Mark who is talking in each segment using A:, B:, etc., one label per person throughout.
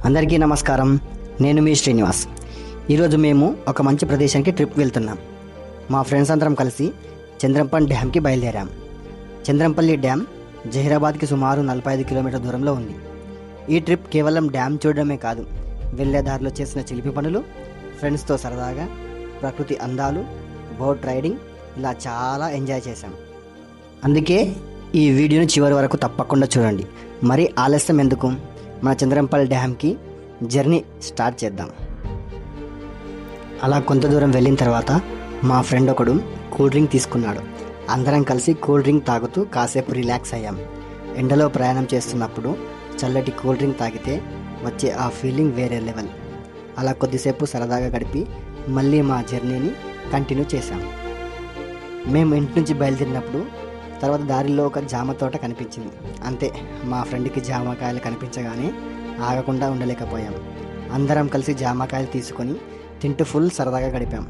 A: అందరికీ నమస్కారం. నేను మీ శ్రీనివాస్. ఈరోజు మేము ఒక మంచి ప్రదేశానికి ట్రిప్ వెళ్తున్నాం. మా ఫ్రెండ్స్ అందరం కలిసి చంద్రంపల్లి డ్యామ్కి బయలుదేరాం. చంద్రంపల్లి డ్యామ్ జహీరాబాద్కి సుమారు 45 కిలోమీటర్ల దూరంలో ఉంది. ఈ ట్రిప్ కేవలం డ్యామ్ చూడడమే కాదు, వెళ్ళే దారిలో చేసిన చిలిపి పనులు, ఫ్రెండ్స్తో సరదాగా ప్రకృతి అందాలు, బోట్ రైడింగ్ ఇలా చాలా ఎంజాయ్ చేశాం. అందుకే ఈ వీడియోని చివరి వరకు తప్పకుండా చూడండి. మరి ఆలస్యం ఎందుకు, మన చంద్రంపల్లి డ్యామ్కి జర్నీ స్టార్ట్ చేద్దాం. అలా కొంత దూరం వెళ్ళిన తర్వాత మా ఫ్రెండ్ ఒకడు కూల్ డ్రింక్ తీసుకున్నాడు. అందరం కలిసి కూల్ డ్రింక్ తాగుతూ కాసేపు రిలాక్స్ అయ్యాం. ఎండలో ప్రయాణం చేస్తున్నప్పుడు చల్లటి కూల్ డ్రింక్ తాగితే వచ్చే ఆ ఫీలింగ్ వేరే లెవెల్. అలా కొద్దిసేపు సరదాగా గడిపి మళ్ళీ మా జర్నీని కంటిన్యూ చేశాం. మేము ఇంటి నుంచి బయలుదేరినప్పుడు తర్వాత దారిలో ఒక జామ తోట కనిపించింది. అంతే, మా ఫ్రెండ్కి జామకాయలు కనిపించగానే ఆగకుండా ఉండలేకపోయాం. అందరం కలిసి జామకాయలు తీసుకొని తింటూ ఫుల్ సరదాగా గడిపాం.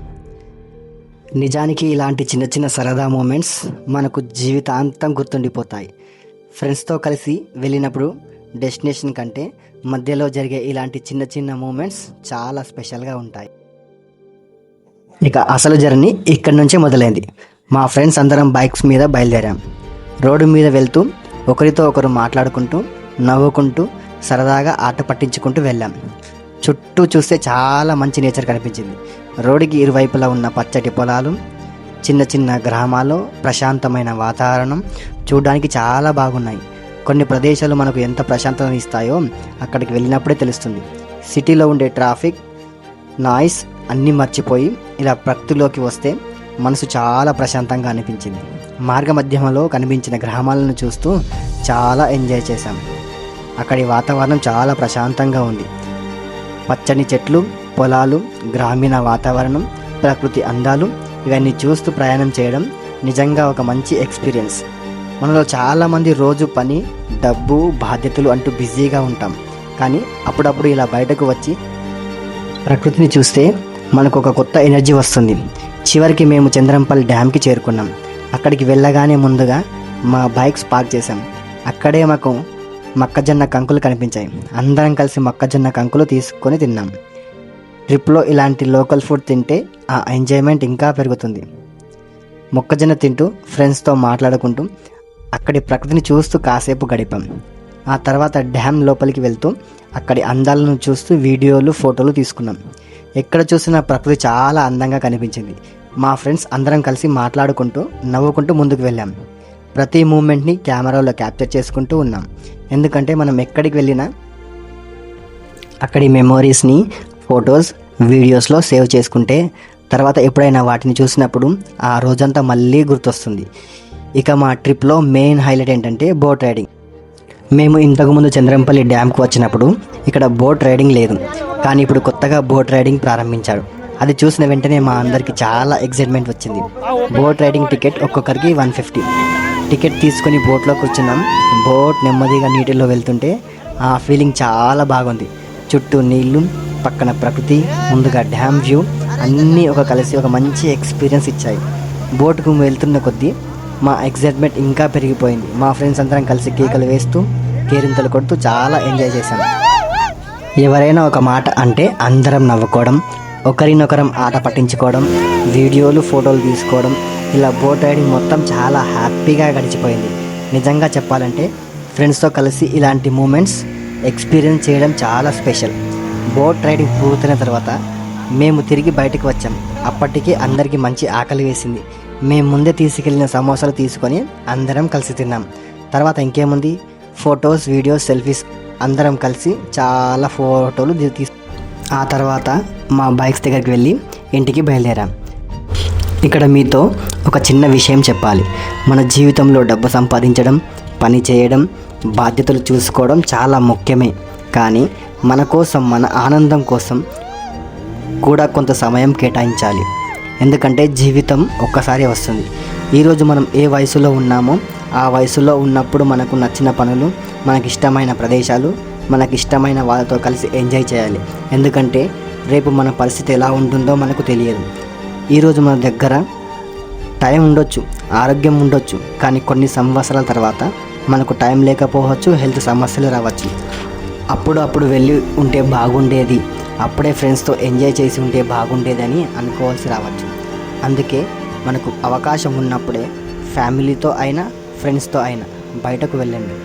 A: నిజానికి ఇలాంటి చిన్న చిన్న సరదా మూమెంట్స్ మనకు జీవితాంతం గుర్తుండిపోతాయి. ఫ్రెండ్స్తో కలిసి వెళ్ళినప్పుడు డెస్టినేషన్ కంటే మధ్యలో జరిగే ఇలాంటి చిన్న చిన్న మూమెంట్స్ చాలా స్పెషల్గా ఉంటాయి. ఇక అసలు జర్నీ ఇక్కడి నుంచే మొదలైంది. మా ఫ్రెండ్స్ అందరం బైక్స్ మీద బయలుదేరాం. రోడ్డు మీద వెళ్తూ ఒకరితో ఒకరు మాట్లాడుకుంటూ నవ్వుకుంటూ సరదాగా ఆట పట్టించుకుంటూ వెళ్ళాం. చుట్టూ చూస్తే చాలా మంచి నేచర్ కనిపించింది. రోడ్డుకి ఇరువైపులా ఉన్న పచ్చటి పొలాలు, చిన్న చిన్న గ్రామాలు, ప్రశాంతమైన వాతావరణం చూడడానికి చాలా బాగున్నాయి. కొన్ని ప్రదేశాలు మనకు ఎంత ప్రశాంతత ఇస్తాయో అక్కడికి వెళ్ళినప్పుడే తెలుస్తుంది. సిటీలో ఉండే ట్రాఫిక్, నాయిస్ అన్నీ మర్చిపోయి ఇలా ప్రకృతిలోకి వస్తే మనసు చాలా ప్రశాంతంగా అనిపించింది. మార్గ మధ్యమలో కనిపించిన గ్రామాలను చూస్తూ చాలా ఎంజాయ్ చేశాం. అక్కడి వాతావరణం చాలా ప్రశాంతంగా ఉంది. పచ్చని చెట్లు, పొలాలు, గ్రామీణ వాతావరణం, ప్రకృతి అందాలు ఇవన్నీ చూస్తూ ప్రయాణం చేయడం నిజంగా ఒక మంచి ఎక్స్పీరియన్స్. మనలో చాలామంది రోజు పని, డబ్బు, బాధ్యతలు అంటూ బిజీగా ఉంటాం. కానీ అప్పుడప్పుడు ఇలా బయటకు వచ్చి ప్రకృతిని చూస్తే మనకు ఒక కొత్త ఎనర్జీ వస్తుంది. చివరికి మేము చంద్రంపల్లి డ్యామ్కి చేరుకున్నాం. అక్కడికి వెళ్ళగానే ముందుగా మా బైక్స్ పార్క్ చేసాం. అక్కడే మాకు మొక్కజొన్న కంకులు కనిపించాయి. అందరం కలిసి మొక్కజొన్న కంకులు తీసుకొని తిన్నాం. ట్రిప్లో ఇలాంటి లోకల్ ఫుడ్ తింటే ఆ ఎంజాయ్మెంట్ ఇంకా పెరుగుతుంది. మొక్కజొన్న తింటూ ఫ్రెండ్స్తో మాట్లాడుకుంటూ అక్కడి ప్రకృతిని చూస్తూ కాసేపు గడిపాం. ఆ తర్వాత డ్యామ్ లోపలికి వెళ్తూ అక్కడి అందాలను చూస్తూ వీడియోలు, ఫోటోలు తీసుకున్నాం. ఎక్కడ చూసినా ప్రకృతి చాలా అందంగా కనిపించింది. మా ఫ్రెండ్స్ అందరం కలిసి మాట్లాడుకుంటూ నవ్వుకుంటూ ముందుకు వెళ్ళాం. ప్రతి మూమెంట్ని కెమెరాలో క్యాప్చర్ చేసుకుంటూ ఉన్నాం. ఎందుకంటే మనం ఎక్కడికి వెళ్ళినా అక్కడి మెమోరీస్ని ఫొటోస్, వీడియోస్లో సేవ్ చేసుకుంటే తర్వాత ఎప్పుడైనా వాటిని చూసినప్పుడు ఆ రోజంతా మళ్ళీ గుర్తొస్తుంది. ఇక మా ట్రిప్లో మెయిన్ హైలైట్ ఏంటంటే బోట్ రైడింగ్. మేము ఇంతకుముందు చంద్రంపల్లి డ్యామ్కు వచ్చినప్పుడు ఇక్కడ బోట్ రైడింగ్ లేదు, కానీ ఇప్పుడు కొత్తగా బోట్ రైడింగ్ ప్రారంభించాడు. అది చూసిన వెంటనే మా అందరికీ చాలా ఎక్సైట్మెంట్ వచ్చింది. బోట్ రైడింగ్ టికెట్ ఒక్కొక్కరికి 150. టికెట్ తీసుకొని బోట్లో కూర్చున్నాం. బోట్ నెమ్మదిగా నీటిలో వెళ్తుంటే ఆ ఫీలింగ్ చాలా బాగుంది. చుట్టూ నీళ్లు, పక్కన ప్రకృతి, ముందుగా డ్యామ్ వ్యూ అన్నీ కలిసి ఒక మంచి ఎక్స్పీరియన్స్ ఇచ్చాయి. బోట్కు వెళ్తున్న కొద్దీ మా ఎక్సైట్మెంట్ ఇంకా పెరిగిపోయింది. మా ఫ్రెండ్స్ అందరం కలిసి కేకలు వేస్తూ కేరింతలు కొడుతూ చాలా ఎంజాయ్ చేశాం. ఎవరైనా ఒక మాట అంటే అందరం నవ్వుకోవడం, ఒకరినొకరం ఆట పట్టించుకోవడం, వీడియోలు, ఫోటోలు తీసుకోవడం, ఇలా బోట్ రైడింగ్ మొత్తం చాలా హ్యాపీగా గడిచిపోయింది. నిజంగా చెప్పాలంటే ఫ్రెండ్స్తో కలిసి ఇలాంటి మూమెంట్స్ ఎక్స్పీరియన్స్ చేయడం చాలా స్పెషల్. బోట్ రైడింగ్ పూర్తయిన తర్వాత మేము తిరిగి బయటకు వచ్చాం. అప్పటికి అందరికీ మంచి ఆకలి వేసింది. మేము ముందే తీసుకెళ్ళిన సమోసాలు తీసుకొని అందరం కలిసి తిన్నాం. తర్వాత ఇంకేముంది, ఫొటోస్, వీడియోస్, సెల్ఫీస్ అందరం కలిసి చాలా ఫోటోలు ఆ తర్వాత మా బైక్స్ దగ్గరికి వెళ్ళి ఇంటికి బయలుదేరాం. ఇక్కడ మీతో ఒక చిన్న విషయం చెప్పాలి. మన జీవితంలో డబ్బు సంపాదించడం, పని చేయడం, బాధ్యతలు చూసుకోవడం చాలా ముఖ్యమే. కానీ మన కోసం, మన ఆనందం కోసం కూడా కొంత సమయం కేటాయించాలి. ఎందుకంటే జీవితం ఒక్కసారి వస్తుంది. ఈరోజు మనం ఏ వయసులో ఉన్నామో ఆ వయసులో ఉన్నప్పుడు మనకు నచ్చిన పనులు, మనకిష్టమైన ప్రదేశాలు, మనకిష్టమైన వాళ్ళతో కలిసి ఎంజాయ్ చేయాలి. ఎందుకంటే రేపు మన పరిస్థితి ఎలా ఉంటుందో మనకు తెలియదు. ఈరోజు మన దగ్గర టైం ఉండొచ్చు, ఆరోగ్యం ఉండొచ్చు, కానీ కొన్ని సంవత్సరాల తర్వాత మనకు టైం లేకపోవచ్చు, హెల్త్ సమస్యలు రావచ్చు. అప్పుడు వెళ్ళి ఉంటే బాగుండేది, అప్పుడే ఫ్రెండ్స్తో ఎంజాయ్ చేసి ఉంటే బాగుండేదని అనుకోవాల్సి రావచ్చు. అందుకే మనకు అవకాశం ఉన్నప్పుడే ఫ్యామిలీతో అయినా ఫ్రెండ్స్తో అయినా బయటకు వెళ్ళండి,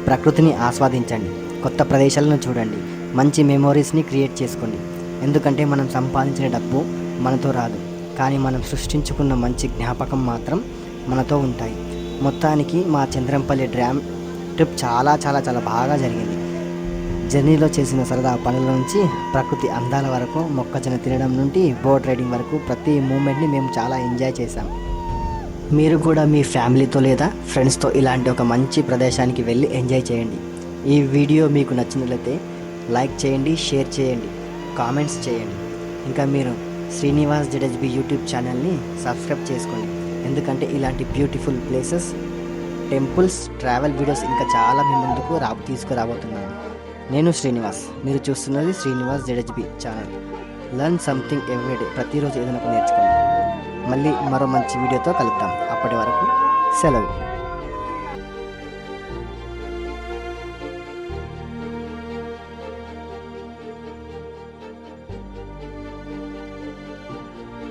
A: ప్రకృతిని ఆస్వాదించండి, కొత్త ప్రదేశాలను చూడండి, మంచి మెమోరీస్ని క్రియేట్ చేసుకోండి. ఎందుకంటే మనం సంపాదించిన డబ్బు మనతో రాదు, కానీ మనం సృష్టించుకున్న మంచి జ్ఞాపకం మాత్రం మనతో ఉంటాయి. మొత్తానికి మా చంద్రంపల్లి డ్యామ్ ట్రిప్ చాలా చాలా చాలా బాగా జరిగింది. జర్నీలో చేసిన సరదా పనుల నుంచి ప్రకృతి అందాల వరకు, మొక్కజొన్న తినడం నుండి బోట్ రైడింగ్ వరకు ప్రతి మూమెంట్ని మేము చాలా ఎంజాయ్ చేశాం. మీరు కూడా మీ ఫ్యామిలీతో లేదా ఫ్రెండ్స్తో ఇలాంటి ఒక మంచి ప్రదేశానికి వెళ్ళి ఎంజాయ్ చేయండి. ఈ వీడియో మీకు నచ్చినట్లయితే లైక్ చేయండి, షేర్ చేయండి, కామెంట్స్ చేయండి. ఇంకా మీరు శ్రీనివాస్ జడెజ్బి యూట్యూబ్ ఛానల్ని సబ్స్క్రైబ్ చేసుకోండి. ఎందుకంటే ఇలాంటి beautiful places, temples, travel videos ఇంకా చాలా మీ ముందుకు తీసుకురాబోతున్నాను. నేను శ్రీనివాస్, మీరు చూస్తున్నది శ్రీనివాస్ జడెజ్బి ఛానల్. లర్న్ సంథింగ్ ఎవ్రీడే, ప్రతిరోజు ఏదైనా నేర్చుకోండి. మళ్ళీ మరో మంచి వీడియోతో కలుద్దాం. అప్పటి వరకు సెలవు.